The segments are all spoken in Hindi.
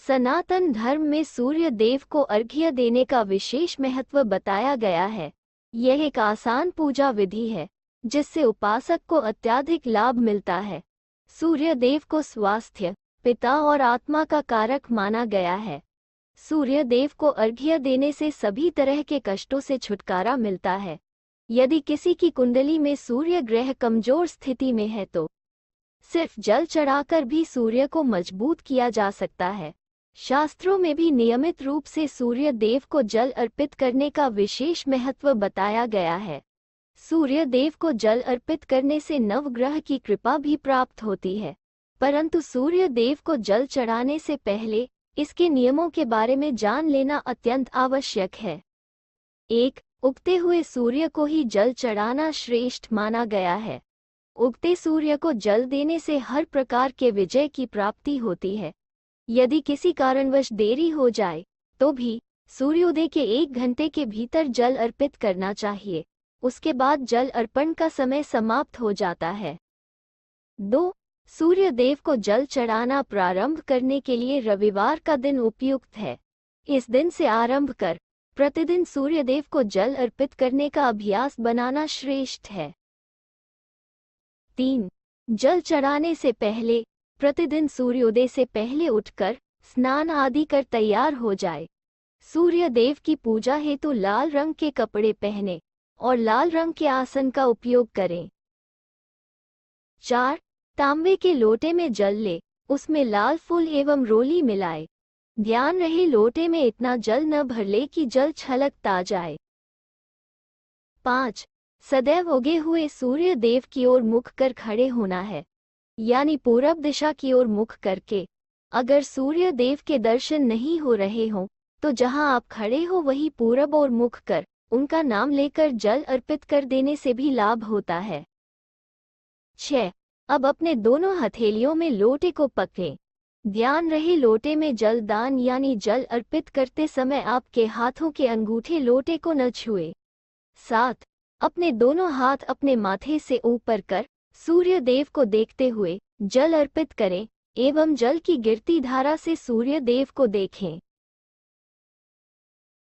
सनातन धर्म में सूर्य देव को अर्घ्य देने का विशेष महत्व बताया गया है। यह एक आसान पूजा विधि है जिससे उपासक को अत्यधिक लाभ मिलता है। सूर्य देव को स्वास्थ्य, पिता और आत्मा का कारक माना गया है। सूर्य देव को अर्घ्य देने से सभी तरह के कष्टों से छुटकारा मिलता है। यदि किसी की कुंडली में सूर्य ग्रह कमजोर स्थिति में है तो सिर्फ जल चढ़ाकर भी सूर्य को मजबूत किया जा सकता है। शास्त्रों में भी नियमित रूप से सूर्य देव को जल अर्पित करने का विशेष महत्व बताया गया है। सूर्य देव को जल अर्पित करने से नवग्रह की कृपा भी प्राप्त होती है, परंतु सूर्य देव को जल चढ़ाने से पहले इसके नियमों के बारे में जान लेना अत्यंत आवश्यक है। 1. उगते हुए सूर्य को ही जल चढ़ाना श्रेष्ठ माना गया है। उगते सूर्य को जल देने से हर प्रकार के विजय की प्राप्ति होती है। यदि किसी कारणवश देरी हो जाए तो भी सूर्योदय के 1 घंटे के भीतर जल अर्पित करना चाहिए। उसके बाद जल अर्पण का समय समाप्त हो जाता है। 2. सूर्य देव को जल चढ़ाना प्रारंभ करने के लिए रविवार का दिन उपयुक्त है। इस दिन से आरंभ कर प्रतिदिन सूर्य देव को जल अर्पित करने का अभ्यास बनाना श्रेष्ठ है। 3. जल चढ़ाने से पहले प्रतिदिन सूर्योदय से पहले उठकर स्नान आदि कर तैयार हो जाए। सूर्य देव की पूजा हेतु लाल रंग के कपड़े पहने और लाल रंग के आसन का उपयोग करें। 4. तांबे के लोटे में जल ले, उसमें लाल फूल एवं रोली मिलाए। ध्यान रहे लोटे में इतना जल न भर ले कि जल छलकता जाए। 5. सदैव उगे हुए सूर्य देव की ओर मुख कर खड़े होना है, यानी पूरब दिशा की ओर मुख करके। अगर सूर्य देव के दर्शन नहीं हो रहे हों तो जहां आप खड़े हो वहीं पूरब ओर मुख कर उनका नाम लेकर जल अर्पित कर देने से भी लाभ होता है। 6. अब अपने दोनों हथेलियों में लोटे को पकड़ें। ध्यान रहे लोटे में जल दान यानी जल अर्पित करते समय आपके हाथों के अंगूठे लोटे को न छुए। 7. अपने दोनों हाथ अपने माथे से ऊपर कर सूर्य देव को देखते हुए जल अर्पित करें एवं जल की गिरती धारा से सूर्य देव को देखें।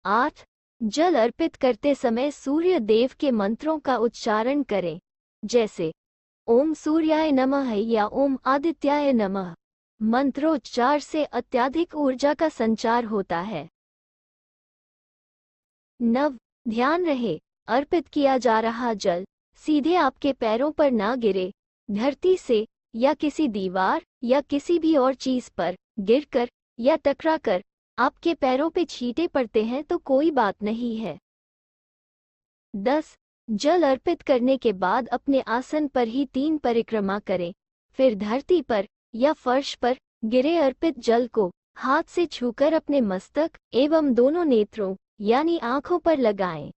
8. जल अर्पित करते समय सूर्य देव के मंत्रों का उच्चारण करें, जैसे ओम सूर्याय नमः या ओम आदित्याय नमः। मंत्रोच्चार से अत्यधिक ऊर्जा का संचार होता है। 9. ध्यान रहे अर्पित किया जा रहा जल सीधे आपके पैरों पर ना गिरे। धरती से या किसी दीवार या किसी भी और चीज पर गिरकर या टकराकर आपके पैरों पे छींटे पड़ते हैं तो कोई बात नहीं है। 10. जल अर्पित करने के बाद अपने आसन पर ही 3 परिक्रमा करें, फिर धरती पर या फर्श पर गिरे अर्पित जल को हाथ से छूकर अपने मस्तक एवं दोनों नेत्रों यानी आंखों पर लगाएं।